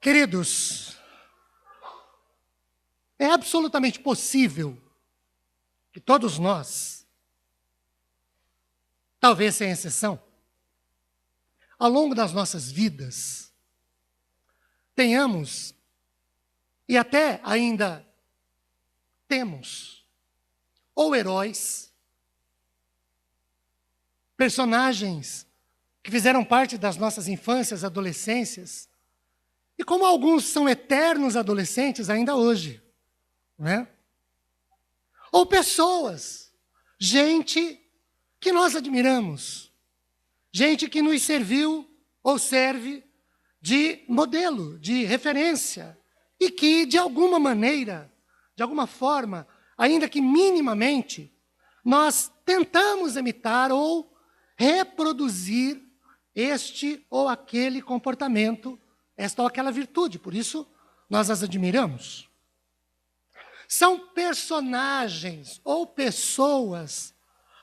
Queridos, é absolutamente possível que todos nós, talvez sem exceção, ao longo das nossas vidas, tenhamos, e até ainda temos, ou heróis, personagens que fizeram parte das nossas infâncias, adolescências, e como alguns são eternos adolescentes ainda hoje, não é? Ou pessoas, gente que nós admiramos, gente que nos serviu ou serve de modelo, de referência, e que, de alguma maneira, de alguma forma, ainda que minimamente, nós tentamos imitar ou reproduzir este ou aquele comportamento, esta ou aquela virtude, por isso nós as admiramos. São personagens ou pessoas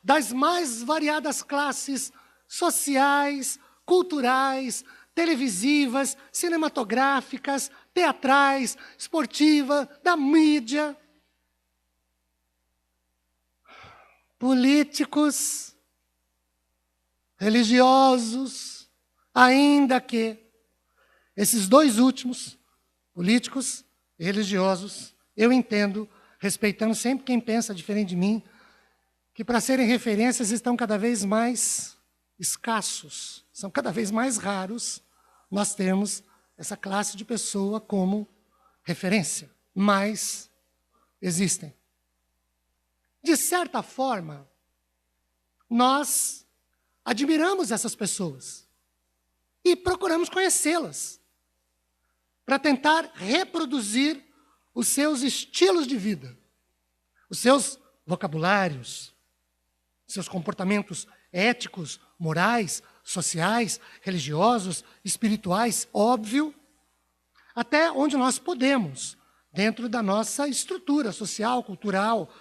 das mais variadas classes sociais, culturais, televisivas, cinematográficas, teatrais, esportiva, da mídia, políticos, religiosos, ainda que esses dois últimos, políticos e religiosos, eu entendo, respeitando sempre quem pensa diferente de mim, que para serem referências estão cada vez mais escassos, são cada vez mais raros nós termos essa classe de pessoa como referência, mas existem. De certa forma, nós admiramos essas pessoas e procuramos conhecê-las para tentar reproduzir os seus estilos de vida, os seus vocabulários, seus comportamentos éticos, morais, sociais, religiosos, espirituais, óbvio, até onde nós podemos, dentro da nossa estrutura social, cultural,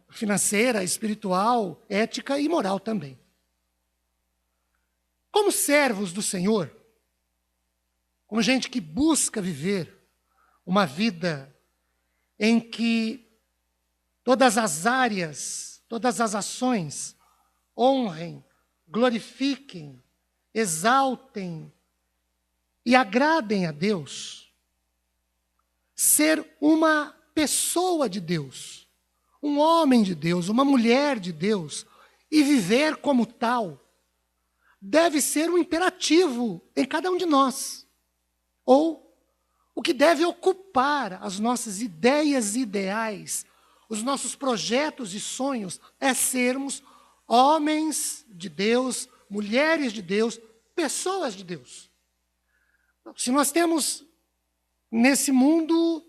financeira, espiritual, ética e moral também. Como servos do Senhor, como gente que busca viver uma vida em que todas as áreas, todas as ações honrem, glorifiquem, exaltem e agradem a Deus. Ser uma pessoa de Deus, um homem de Deus, uma mulher de Deus, e viver como tal, deve ser um imperativo em cada um de nós. Ou o que deve ocupar as nossas ideias e ideais, os nossos projetos e sonhos, é sermos homens de Deus, mulheres de Deus, pessoas de Deus. Se nós temos nesse mundo,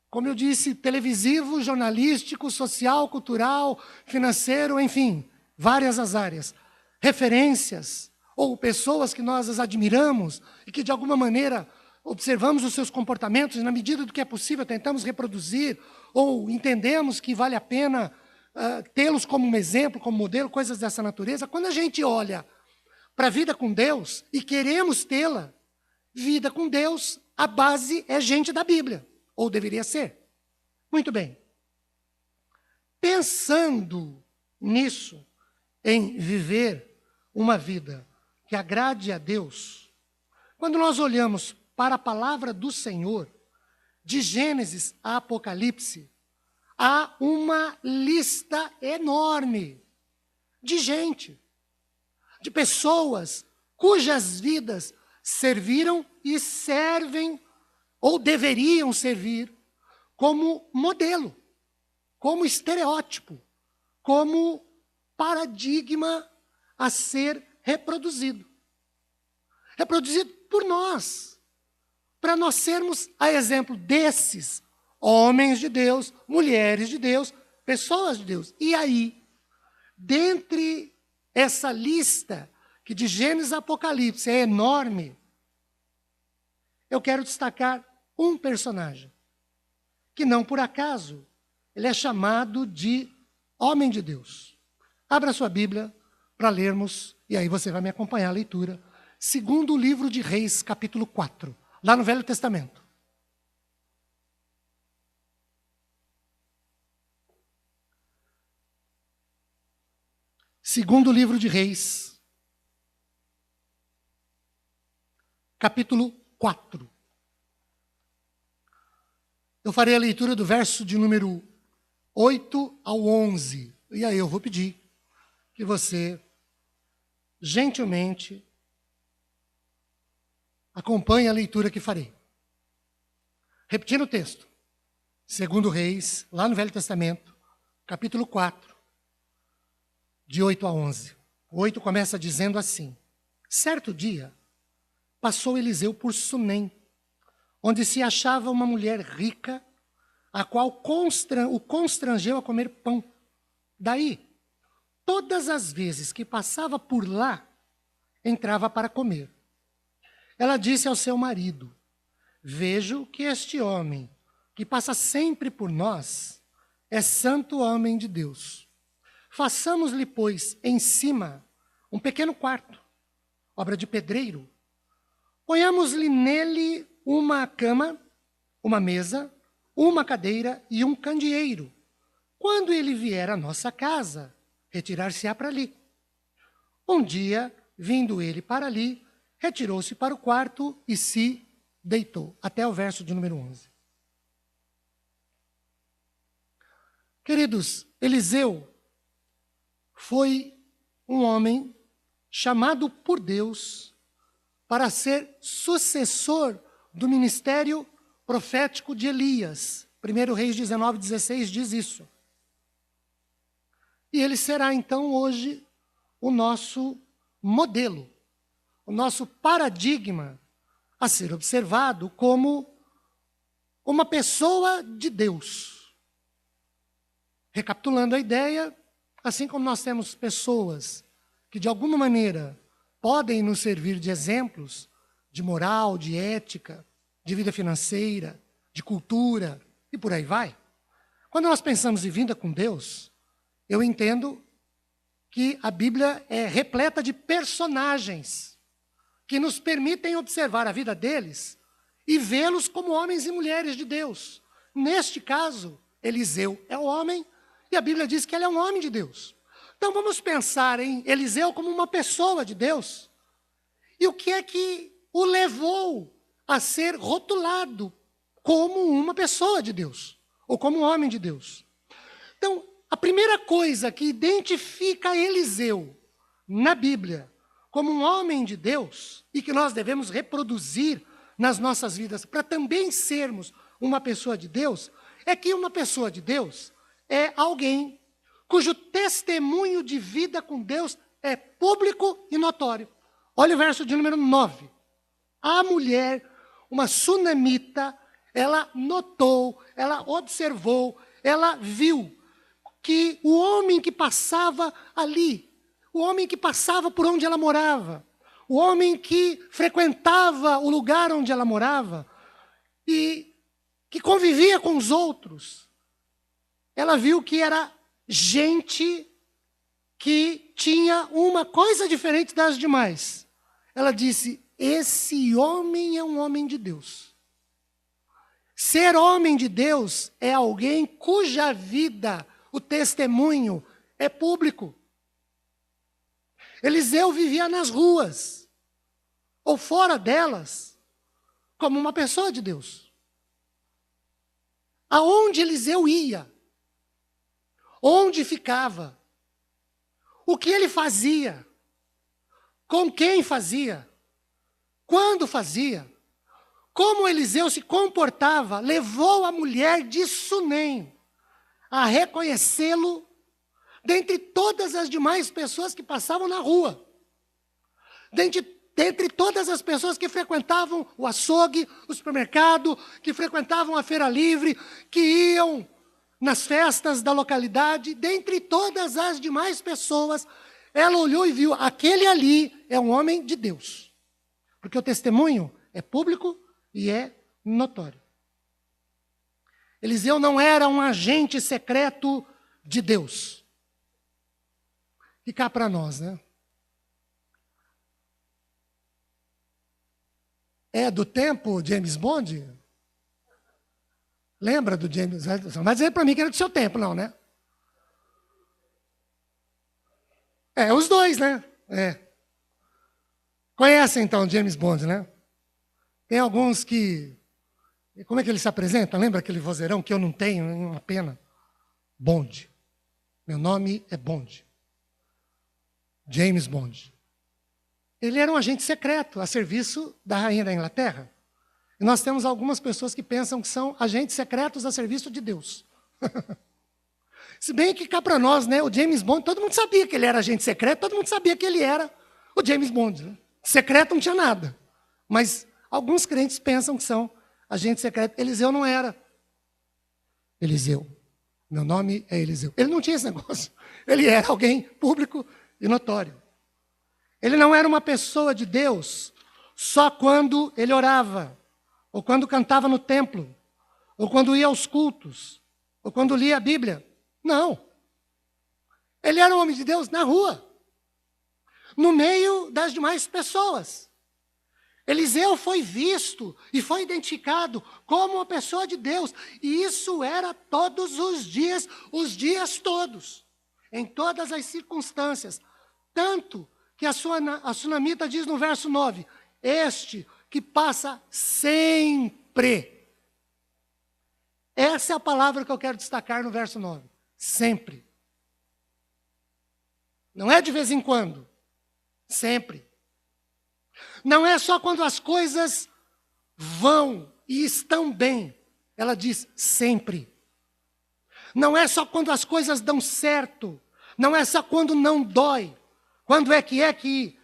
como eu disse, televisivo, jornalístico, social, cultural, financeiro, enfim, várias as áreas, referências, ou pessoas que nós as admiramos e que de alguma maneira observamos os seus comportamentos e na medida do que é possível tentamos reproduzir, ou entendemos que vale a pena tê-los como um exemplo, como modelo, coisas dessa natureza. Quando a gente olha para a vida com Deus e queremos tê-la, vida com Deus, a base é gente da Bíblia, ou deveria ser. Muito bem. Pensando nisso, em viver uma vida que agrade a Deus, quando nós olhamos para a palavra do Senhor, de Gênesis a Apocalipse, há uma lista enorme de gente, de pessoas cujas vidas serviram e servem, ou deveriam servir, como modelo, como estereótipo, como paradigma a ser reproduzido. Reproduzido por nós, para nós sermos a exemplo desses homens de Deus, mulheres de Deus, pessoas de Deus. E aí, dentre essa lista, que de Gênesis a Apocalipse é enorme, eu quero destacar um personagem, que não por acaso, ele é chamado de homem de Deus. Abra sua Bíblia para lermos, e aí você vai me acompanhar a leitura, segundo livro de Reis, capítulo 4, lá no Velho Testamento. Segundo livro de Reis, capítulo 4. Eu farei a leitura do verso de número 8 ao 11. E aí eu vou pedir que você, gentilmente, acompanhe a leitura que farei. Repetindo o texto. Segundo Reis, lá no Velho Testamento, capítulo 4. De 8 a 11. O 8 começa dizendo assim: certo dia, passou Eliseu por Sunem, onde se achava uma mulher rica, a qual o constrangeu a comer pão. Daí, todas as vezes que passava por lá, entrava para comer. Ela disse ao seu marido: vejo que este homem, que passa sempre por nós, é santo homem de Deus. Façamos-lhe, pois, em cima um pequeno quarto, obra de pedreiro. Ponhamos-lhe nele uma cama, uma mesa, uma cadeira e um candeeiro. Quando ele vier à nossa casa, retirar-se-á para ali. Um dia, vindo ele para ali, retirou-se para o quarto e se deitou. Até o verso de número 11. Queridos, Eliseu foi um homem chamado por Deus para ser sucessor do ministério profético de Elias. 1 Reis 19:16 diz isso. E ele será então hoje o nosso modelo, o nosso paradigma a ser observado como uma pessoa de Deus. Recapitulando a ideia, assim como nós temos pessoas que de alguma maneira podem nos servir de exemplos de moral, de ética, de vida financeira, de cultura e por aí vai. Quando nós pensamos em vida com Deus, eu entendo que a Bíblia é repleta de personagens que nos permitem observar a vida deles e vê-los como homens e mulheres de Deus. Neste caso, Eliseu é o homem e a Bíblia diz que ele é um homem de Deus. Então vamos pensar em Eliseu como uma pessoa de Deus. E o que é que o levou a ser rotulado como uma pessoa de Deus, ou como um homem de Deus? Então, a primeira coisa que identifica Eliseu na Bíblia como um homem de Deus, e que nós devemos reproduzir nas nossas vidas para também sermos uma pessoa de Deus, é que uma pessoa de Deus é alguém cujo testemunho de vida com Deus é público e notório. Olha o verso de número 9. A mulher, uma sunamita, ela notou, ela observou, ela viu que o homem que passava ali, o homem que passava por onde ela morava, o homem que frequentava o lugar onde ela morava e que convivia com os outros, ela viu que era gente que tinha uma coisa diferente das demais. Ela disse: esse homem é um homem de Deus. Ser homem de Deus é alguém cuja vida, o testemunho, é público. Eliseu vivia nas ruas, ou fora delas, como uma pessoa de Deus. Aonde Eliseu ia, onde ficava, o que ele fazia, com quem fazia, quando fazia, como Eliseu se comportava, levou a mulher de Sunem a reconhecê-lo dentre todas as demais pessoas que passavam na rua, dentre todas as pessoas que frequentavam o açougue, o supermercado, que frequentavam a feira livre, que iam nas festas da localidade, dentre todas as demais pessoas, ela olhou e viu: aquele ali é um homem de Deus. Porque o testemunho é público e é notório. Eliseu não era um agente secreto de Deus. E cá para nós, né? É do tempo James Bond? Lembra do James Bond? Não vai dizer para mim que era do seu tempo, não, né? É, os dois, né? É. Conhecem, então, James Bond, né? Tem alguns que... Como é que ele se apresenta? Lembra aquele vozeirão que eu não tenho, uma pena? Bond. Meu nome é Bond. James Bond. Ele era um agente secreto a serviço da rainha da Inglaterra. E nós temos algumas pessoas que pensam que são agentes secretos a serviço de Deus. Se bem que cá para nós, né, o James Bond, todo mundo sabia que ele era agente secreto, todo mundo sabia que ele era o James Bond. Né? Secreto não tinha nada. Mas alguns crentes pensam que são agentes secretos. Eliseu não era. Eliseu. Meu nome é Eliseu. Ele não tinha esse negócio. Ele era alguém público e notório. Ele não era uma pessoa de Deus só quando ele orava, ou quando cantava no templo, ou quando ia aos cultos, ou quando lia a Bíblia. Não. Ele era um homem de Deus na rua, no meio das demais pessoas. Eliseu foi visto e foi identificado como uma pessoa de Deus. E isso era todos os dias todos, em todas as circunstâncias. Tanto que a sunamita diz no verso 9, este que passa sempre. Essa é a palavra que eu quero destacar no verso 9. Sempre. Não é de vez em quando. Sempre. Não é só quando as coisas vão e estão bem. Ela diz sempre. Não é só quando as coisas dão certo. Não é só quando não dói. Quando é que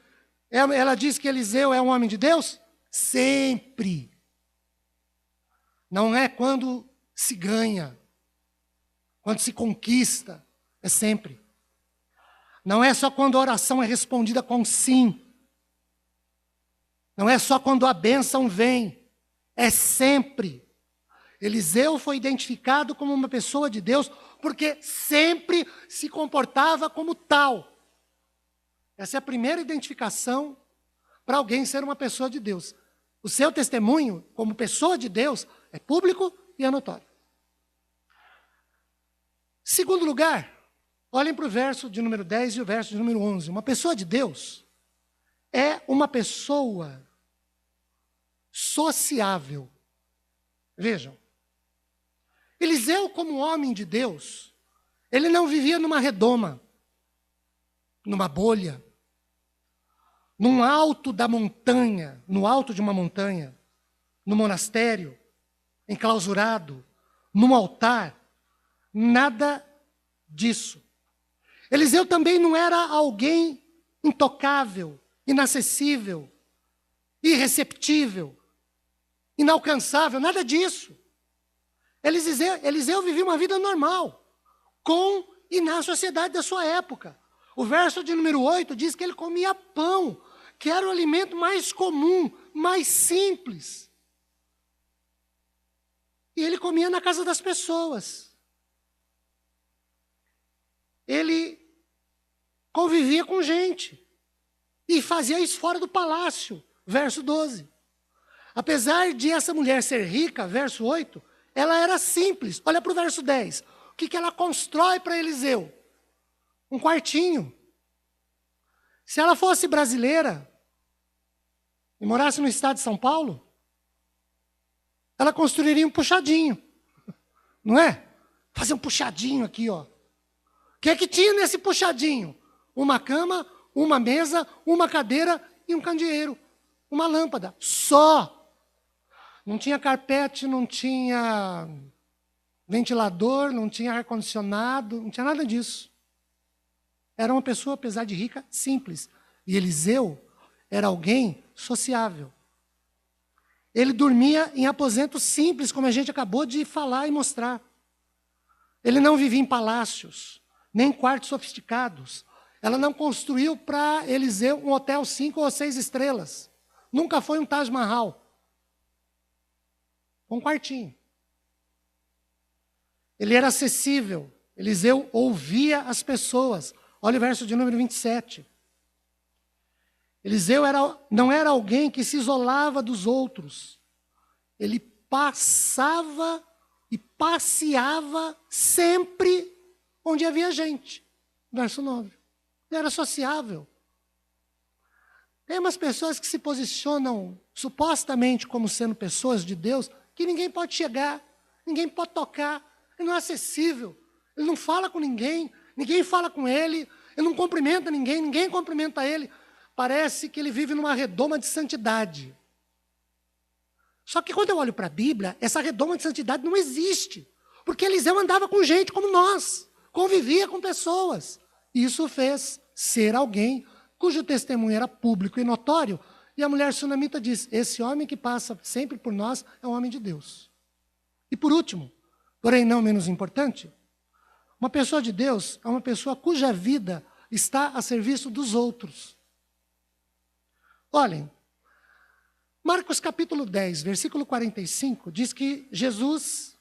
ela diz que Eliseu é um homem de Deus? Sempre. Não é quando se ganha. Quando se conquista. É sempre. Não é só quando a oração é respondida com sim. Não é só quando a bênção vem. É sempre. Eliseu foi identificado como uma pessoa de Deus porque sempre se comportava como tal. Essa é a primeira identificação para alguém ser uma pessoa de Deus. O seu testemunho, como pessoa de Deus, é público e é notório. Segundo lugar, olhem para o verso de número 10 e o verso de número 11. Uma pessoa de Deus é uma pessoa sociável. Vejam, Eliseu, como homem de Deus, ele não vivia numa redoma, numa bolha, num alto da montanha, no alto de uma montanha, no monastério, enclausurado, num altar, nada disso. Eliseu também não era alguém intocável, inacessível, irreceptível, inalcançável, nada disso. Eliseu vivia uma vida normal, com e na sociedade da sua época. O verso de número 8 diz que ele comia pão, que era o alimento mais comum, mais simples. E ele comia na casa das pessoas. Ele convivia com gente. E fazia isso fora do palácio. Verso 12. Apesar de essa mulher ser rica, verso 8, ela era simples. Olha para o verso 10. O que ela constrói para Eliseu? Um quartinho. Se ela fosse brasileira e morasse no estado de São Paulo, ela construiria um puxadinho. Não é? Fazer um puxadinho aqui, ó. O que é que tinha nesse puxadinho? Uma cama, uma mesa, uma cadeira e um candeeiro. Uma lâmpada. Só. Não tinha carpete, não tinha ventilador, não tinha ar-condicionado, não tinha nada disso. Era uma pessoa, apesar de rica, simples. E Eliseu era alguém sociável. Ele dormia em aposento simples, como a gente acabou de falar e mostrar. Ele não vivia em palácios, nem em quartos sofisticados. Ela não construiu para Eliseu um hotel 5 ou 6 estrelas. Nunca foi um Taj Mahal. Um quartinho. Ele era acessível. Eliseu ouvia as pessoas. Olha o verso de número 27. Eliseu não era alguém que se isolava dos outros. Ele passava e passeava sempre onde havia gente. Verso 9. Ele era sociável. Tem umas pessoas que se posicionam supostamente como sendo pessoas de Deus, que ninguém pode chegar, ninguém pode tocar, ele não é acessível, ele não fala com ninguém, ninguém fala com ele, ele não cumprimenta ninguém, ninguém cumprimenta ele. Parece que ele vive numa redoma de santidade. Só que quando eu olho para a Bíblia, essa redoma de santidade não existe. Porque Eliseu andava com gente como nós, convivia com pessoas. E isso o fez ser alguém cujo testemunho era público e notório. E a mulher sunamita diz, esse homem que passa sempre por nós é um homem de Deus. E por último, porém não menos importante, uma pessoa de Deus é uma pessoa cuja vida está a serviço dos outros. Olhem, Marcos capítulo 10, versículo 45, diz que Jesus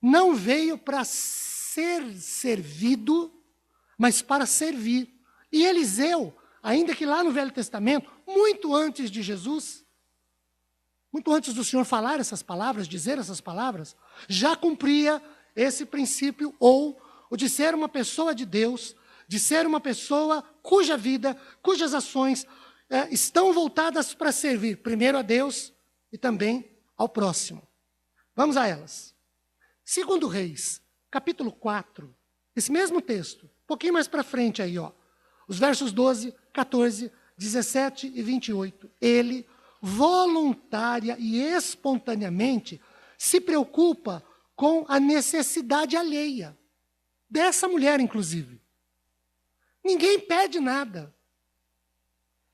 não veio para ser servido, mas para servir. E Eliseu, ainda que lá no Velho Testamento, muito antes de Jesus, muito antes do Senhor falar essas palavras, dizer essas palavras, já cumpria esse princípio, ou o de ser uma pessoa de Deus, de ser uma pessoa cuja vida, cujas ações estão voltadas para servir, primeiro a Deus e também ao próximo. Vamos a elas. Segundo Reis, capítulo 4, esse mesmo texto, um pouquinho mais para frente aí, ó, os versos 12, 14, 17 e 28. Ele, voluntária e espontaneamente, se preocupa com a necessidade alheia. Dessa mulher, inclusive. Ninguém pede nada.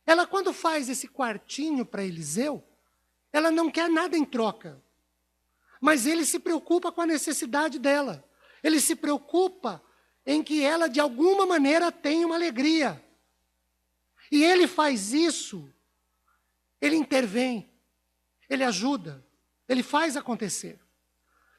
Ela, quando faz esse quartinho para Eliseu, ela não quer nada em troca. Mas ele se preocupa com a necessidade dela. Ele se preocupa em que ela, de alguma maneira, tenha uma alegria. E ele faz isso, ele intervém, ele ajuda, ele faz acontecer.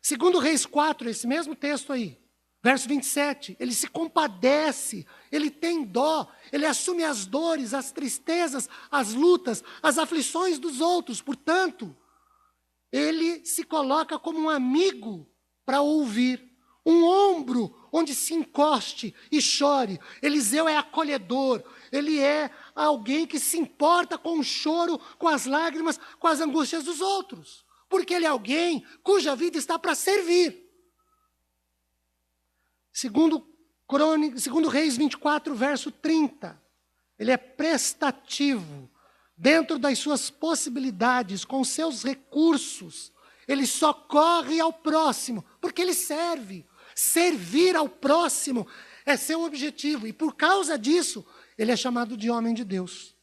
Segundo Reis 4, esse mesmo texto aí, verso 27, ele se compadece, ele tem dó, ele assume as dores, as tristezas, as lutas, as aflições dos outros. Portanto, ele se coloca como um amigo para ouvir, um ombro onde se encoste e chore. Eliseu é acolhedor, ele é alguém que se importa com o choro, com as lágrimas, com as angústias dos outros. Porque ele é alguém cuja vida está para servir. Segundo Reis 24, verso 30, ele é prestativo, dentro das suas possibilidades, com seus recursos, ele socorre ao próximo, porque ele serve. Servir ao próximo é seu objetivo, e por causa disso, ele é chamado de homem de Deus.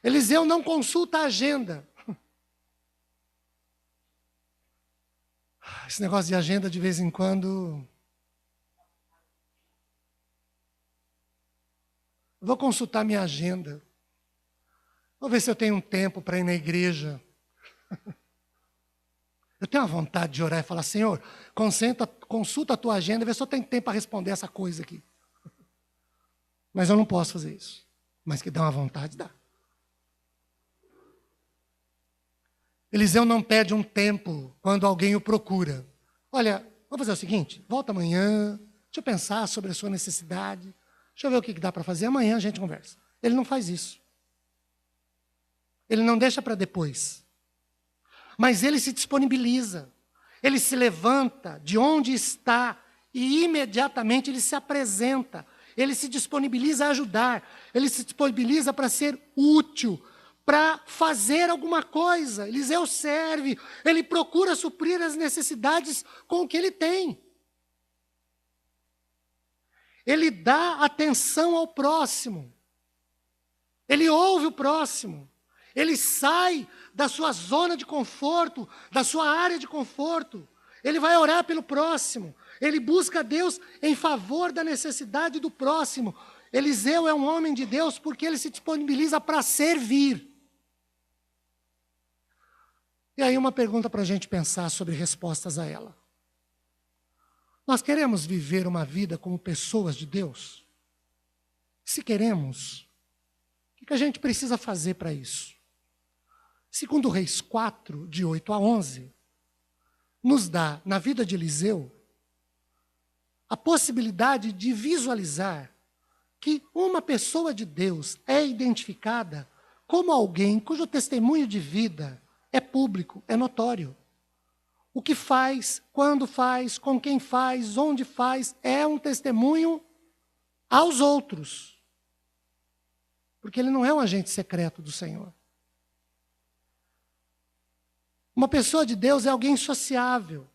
Eliseu não consulta a agenda. Esse negócio de agenda, de vez em quando... Vou consultar minha agenda. Vou ver se eu tenho um tempo para ir na igreja. Eu tenho uma vontade de orar e falar, Senhor, consulta a tua agenda e vê se eu tenho tempo para responder essa coisa aqui. Mas eu não posso fazer isso. Mas que dá uma vontade, dá. Eliseu não pede um tempo quando alguém o procura. Olha, vamos fazer o seguinte, volta amanhã, deixa eu pensar sobre a sua necessidade, deixa eu ver o que dá para fazer, amanhã a gente conversa. Ele não faz isso. Ele não deixa para depois. Mas ele se disponibiliza. Ele se levanta de onde está e imediatamente ele se apresenta. Ele se disponibiliza a ajudar. Ele se disponibiliza para ser útil, para fazer alguma coisa. Eliseu serve. Ele procura suprir as necessidades com o que ele tem. Ele dá atenção ao próximo. Ele ouve o próximo. Ele sai da sua zona de conforto, da sua área de conforto. Ele vai orar pelo próximo. Ele busca Deus em favor da necessidade do próximo. Eliseu é um homem de Deus porque ele se disponibiliza para servir. E aí uma pergunta para a gente pensar sobre respostas a ela. Nós queremos viver uma vida como pessoas de Deus? Se queremos, o que a gente precisa fazer para isso? Segundo Reis 4, de 8 a 11, nos dá, na vida de Eliseu, a possibilidade de visualizar que uma pessoa de Deus é identificada como alguém cujo testemunho de vida é público, é notório. O que faz, quando faz, com quem faz, onde faz, é um testemunho aos outros. Porque ele não é um agente secreto do Senhor. Uma pessoa de Deus é alguém sociável.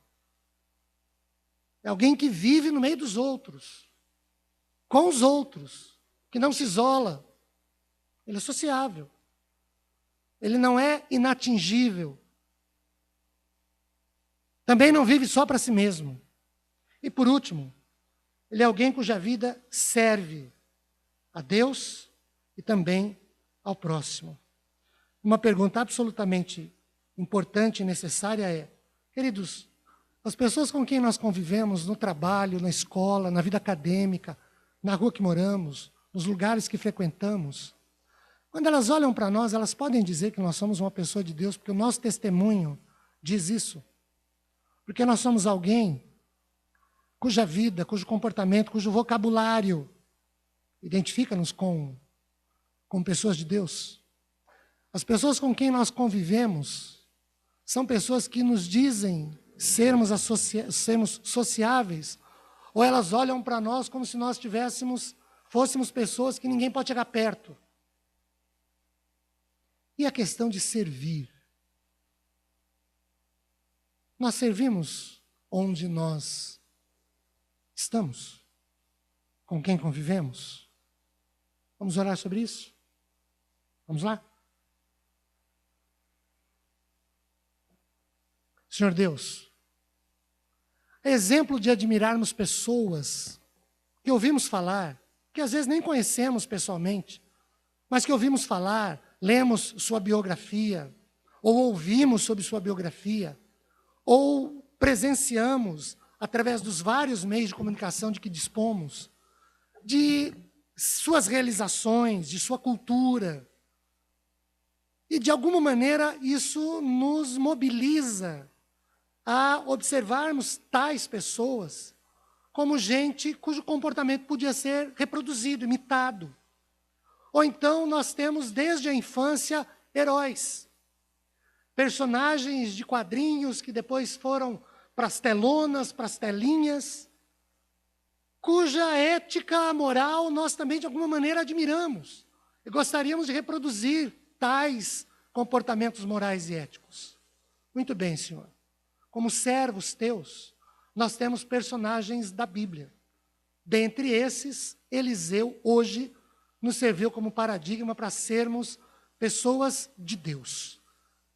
É alguém que vive no meio dos outros, com os outros, que não se isola. Ele é sociável. Ele não é inatingível. Também não vive só para si mesmo. E por último, ele é alguém cuja vida serve a Deus e também ao próximo. Uma pergunta absolutamente importante e necessária é, queridos, as pessoas com quem nós convivemos no trabalho, na escola, na vida acadêmica, na rua que moramos, nos lugares que frequentamos, quando elas olham para nós, elas podem dizer que nós somos uma pessoa de Deus, porque o nosso testemunho diz isso. Porque nós somos alguém cuja vida, cujo comportamento, cujo vocabulário identifica-nos com pessoas de Deus. As pessoas com quem nós convivemos são pessoas que nos dizem sermos sociáveis, ou elas olham para nós como se nós fôssemos pessoas que ninguém pode chegar perto. E a questão de servir. Nós servimos onde nós estamos, com quem convivemos. Vamos orar sobre isso? Vamos lá? Senhor Deus, é exemplo de admirarmos pessoas que ouvimos falar, que às vezes nem conhecemos pessoalmente, mas que ouvimos falar, lemos sua biografia, ou ouvimos sobre sua biografia, ou presenciamos, através dos vários meios de comunicação de que dispomos, de suas realizações, de sua cultura. E, de alguma maneira, isso nos mobiliza a observarmos tais pessoas como gente cujo comportamento podia ser reproduzido, imitado. Ou então nós temos, desde a infância, heróis. Personagens de quadrinhos que depois foram para as telonas, para as telinhas, cuja ética, moral, nós também de alguma maneira admiramos. E gostaríamos de reproduzir tais comportamentos morais e éticos. Muito bem, Senhor. Como servos teus, nós temos personagens da Bíblia. Dentre esses, Eliseu hoje nos serviu como paradigma para sermos pessoas de Deus.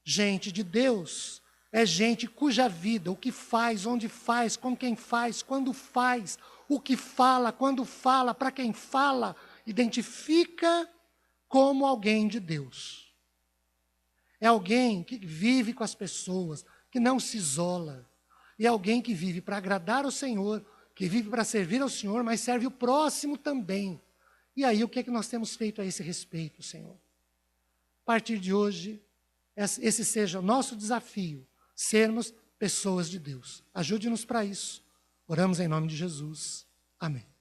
Gente de Deus é gente cuja vida, o que faz, onde faz, com quem faz, quando faz, o que fala, quando fala, para quem fala, identifica como alguém de Deus. É alguém que vive com as pessoas, que não se isola. E é alguém que vive para agradar ao Senhor, que vive para servir ao Senhor, mas serve o próximo também. E aí, o que é que nós temos feito a esse respeito, Senhor? A partir de hoje, esse seja o nosso desafio, sermos pessoas de Deus. Ajude-nos para isso. Oramos em nome de Jesus. Amém.